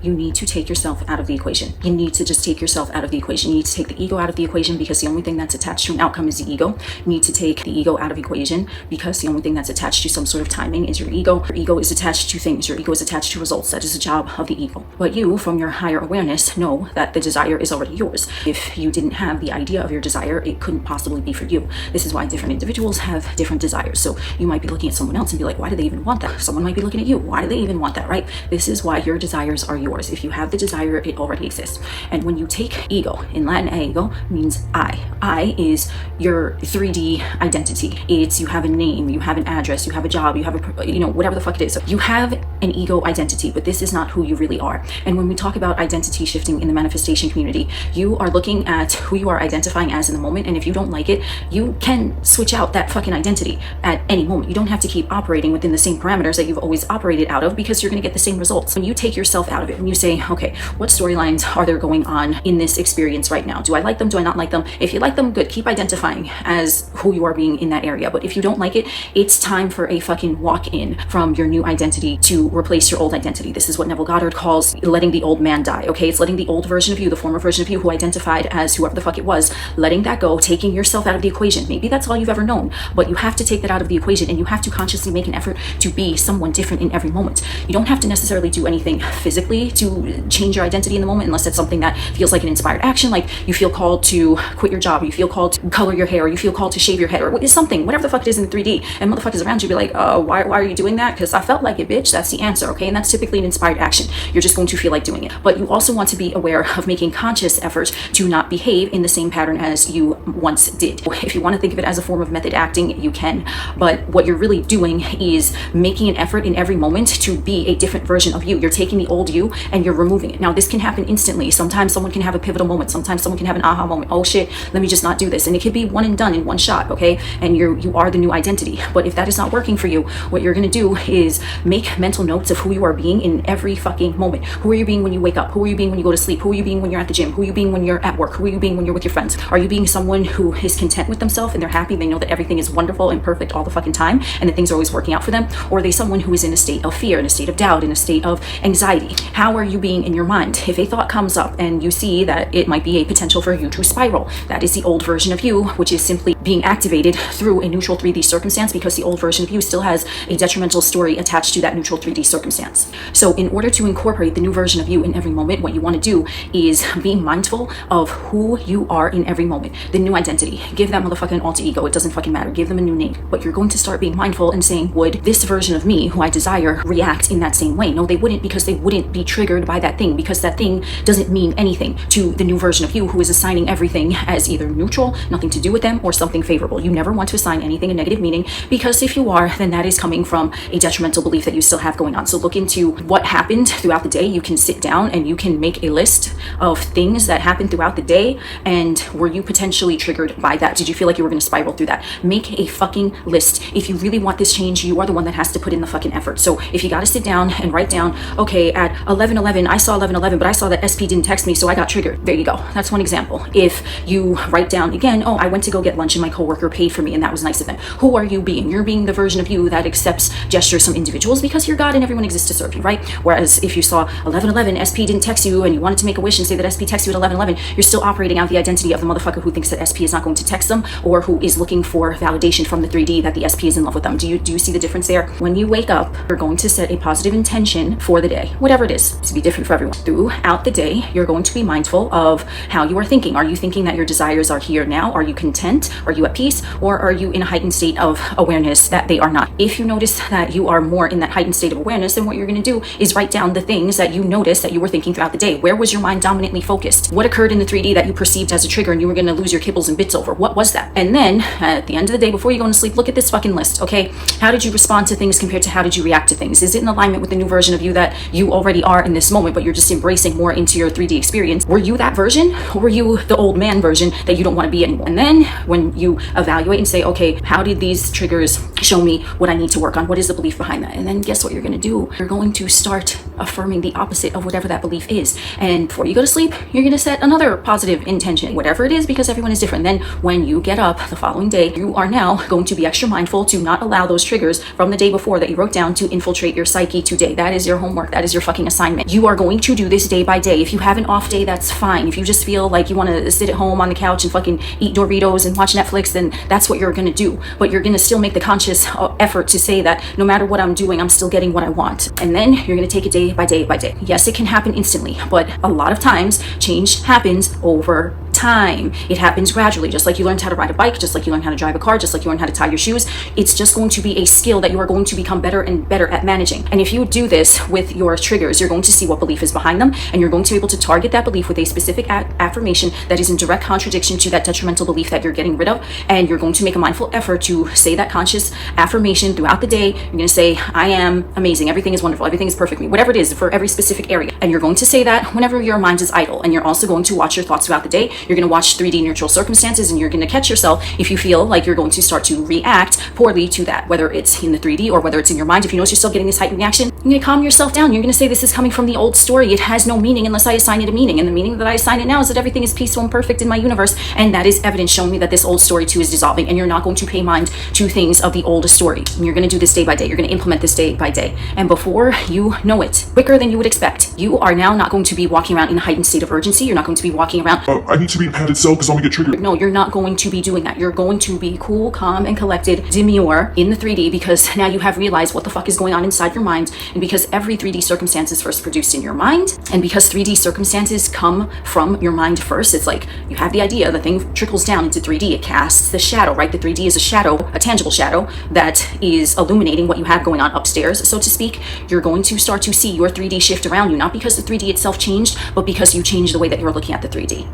you need to take yourself out of the equation. You need to just take yourself out of the equation. You need to take the ego out of the equation because the only thing that's attached to an outcome is the ego. You need to take the ego out of equation because the only thing that's attached to some sort of timing is your ego. Your ego is attached to things. Your ego is attached to results. That is the job of the ego. But you, from your higher awareness, know that the desire is already yours. If you didn't have the idea of your desire, it couldn't possibly be for you. This is why different individuals have different desires. So you might be looking at someone else and be like, why do they even want that? Someone might be looking at you. Why do they even want that, right? This is why your desires are yours. If you have the desire, it already exists. And when you take ego, in Latin, ego means I. I is your 3D identity. It's you have a name, you have an address, you have a job, you have a, whatever the fuck it is. So you have an ego identity, but this is not who you really are. And when we talk about identity shifting in the manifestation community, you are looking at who you are identifying as in the moment. And if you don't like it, you can switch out that fucking identity at any moment. You don't have to keep operating within the same parameters that you've always operated out of because you're going to get the same results. When you take yourself out of it, when you say, okay, what storylines are there going on in this experience right now? Do I like them? Do I not like them? If you like them, good. Keep identifying as who you are being in that area. But if you don't like it, it's time for a fucking walk-in from your new identity to replace your old identity. This is what Neville Goddard calls letting the old man die, okay? It's letting the old version of you, the former version of you who identified as whoever the fuck it was, letting that go, taking yourself out of the equation. Maybe that's all you've ever known, but you have to take that out of the equation and you have to consciously make an effort to be someone different in every moment. You don't have to necessarily do anything physically to change your identity in the moment unless it's something that feels like an inspired action, like you feel called to quit your job, or you feel called to color your hair, or you feel called to shave your head, or something, whatever the fuck it is in 3D, and motherfuckers around you be like, why are you doing that? Because I felt like it, bitch. That's the answer, okay? And that's typically an inspired action. You're just going to feel like doing it. But you also want to be aware of making conscious efforts to not behave in the same pattern as you once did. If you want to think of it as a form of method acting, you can. But what you're really doing is making an effort in every moment to be a different version of you. You're taking the old you and you're removing it. Now, this can happen instantly. Sometimes someone can have a pivotal moment. Sometimes someone can have an aha moment. Oh shit, let me just not do this. And it could be one and done in one shot, okay? And you are the new identity. But if that is not working for you, what you're going to do is make mental notes of who you are being in every fucking moment. Who are you being when you wake up? Who are you being when you go to sleep? Who are you being when you're at the gym? Who are you being when you're at work? Who are you being when you're with your friends? Are you being someone who is content with themselves and they're happy? They know that everything is wonderful and perfect all the fucking time and that things are always working out for them? Or are they someone who is in a state of fear, in a state of doubt, in a state of anxiety? How are you being in your mind? If a thought comes up and you see that it might be a potential for you to spiral, that is the old version of you, which is simply being activated through a neutral 3D circumstance because the old version of you still has a detrimental story attached to that neutral 3D circumstance. So in order to incorporate the new version of you in every moment, what you want to do is be mindful of who you are in every moment. The new identity. Give that motherfucker an alter ego. It doesn't fucking matter. Give them a new name. But you're going to start being mindful and saying, would this version of me, who I desire, react in that same way? No, they wouldn't, because they wouldn't be triggered by that thing, because that thing doesn't mean anything to the new version of you who is assigning everything as either neutral, nothing to do with them, or something favorable. You never want to assign anything a negative meaning, because if you are, then that is coming from a detrimental belief that you still have going on. So look into what happened throughout the day. You can sit down and you can make a list of things that happened throughout the day, and were you potentially triggered by that? Did you feel like you were going to spiral through that? Make a fucking list. If you really want this change, you are the one that has to put in the fucking effort. So if you got to sit down and write down, okay, at 11:11 I saw 11:11, but I saw that SP didn't text me, so I got triggered. There you go. That's one example. If you write down again, oh, I went to go get lunch and my coworker paid for me and that was nice of them. Who are you being? You're being the version of you that accepts gestures from individuals because you're God and everyone exists to serve you, right? Whereas if you saw 11:11, SP didn't text you, and you wanted to make a wish and say that SP texted you at 11:11, you're still operating out the identity of the motherfucker who thinks that SP is not going to text them, or who is looking for validation from the 3D that the SP is in love with them. Do you see the difference there? When you wake up, you're going to set a positive intention for the day, whatever it is, to be different for everyone. Throughout the day, you're going to be mindful of how you are thinking. Are you thinking that your desires are here now? Are you content? Are you at peace? Or are you in a heightened state of awareness that they are not? If you notice that you are more in that heightened state of awareness, then what you're going to do is write down the things that you noticed that you were thinking throughout the day. Where was your mind dominantly focused? What occurred in the 3D that you perceived as a trigger and you were going to lose your kibbles and bits over? What was that? And then at the end of the day, before you go to sleep, look at this fucking list, okay? How did you respond to things compared to how did you react to things? Is it in alignment with the new version of you that you already are in this moment, but you're just embracing more into your 3D experience? Were you that version, or were you the old man version that you don't want to be anymore? And then when you evaluate and say, okay, how did these triggers show me what I need to work on. What is the belief behind that? And then guess what you're going to do? You're going to start affirming the opposite of whatever that belief is. And before you go to sleep, you're going to set another positive intention, whatever it is, because everyone is different. Then when you get up the following day, you are now going to be extra mindful to not allow those triggers from the day before that you wrote down to infiltrate your psyche today. That is your homework. That is your fucking assignment. You are going to do this day by day. If you have an off day, that's fine. If you just feel like you want to sit at home on the couch and fucking eat Doritos and watch Netflix, then that's what you're going to do. But you're going to still make the conscious effort to say that no matter what I'm doing, I'm still getting what I want. And then you're going to take it day by day by day. Yes, it can happen instantly, but a lot of times change happens over time. It happens gradually, just like you learned how to ride a bike, just like you learn how to drive a car, just like you learn how to tie your shoes. It's just going to be a skill that you are going to become better and better at managing. And if you do this with your triggers, you're going to see what belief is behind them, and you're going to be able to target that belief with a specific affirmation that is in direct contradiction to that detrimental belief that you're getting rid of. And you're going to make a mindful effort to say that conscious affirmation throughout the day. You're going to say, I am amazing, everything is wonderful, everything is perfect, whatever it is for every specific area. And you're going to say that whenever your mind is idle. And you're also going to watch your thoughts throughout the day. You're going to watch 3D neutral circumstances, and you're going to catch yourself if you feel like you're going to start to react poorly to that, whether it's in the 3D or whether it's in your mind. If you notice yourself getting this heightened reaction, you're going to calm yourself down. You're going to say, this is coming from the old story. It has no meaning unless I assign it a meaning. And the meaning that I assign it now is that everything is peaceful and perfect in my universe. And that is evidence showing me that this old story too is dissolving, and you're not going to pay mind to things of the old story. And you're going to do this day by day. You're going to implement this day by day. And before you know it, quicker than you would expect, you are now not going to be walking around in a heightened state of urgency. You're not going to be walking around, I need to be in padded cell because I'm gonna get triggered. No, you're not going to be doing that. You're going to be cool, calm, and collected, demure in the 3D, because now you have realized what the fuck is going on inside your mind. And because every 3D circumstance is first produced in your mind, and because 3D circumstances come from your mind first, it's like you have the idea, the thing trickles down into 3D, it casts the shadow, right? The 3D is a shadow, a tangible shadow that is illuminating what you have going on upstairs, so to speak. You're going to start to see your 3D shift around you, not because the 3D itself changed, but because you changed the way that you're looking at the 3D.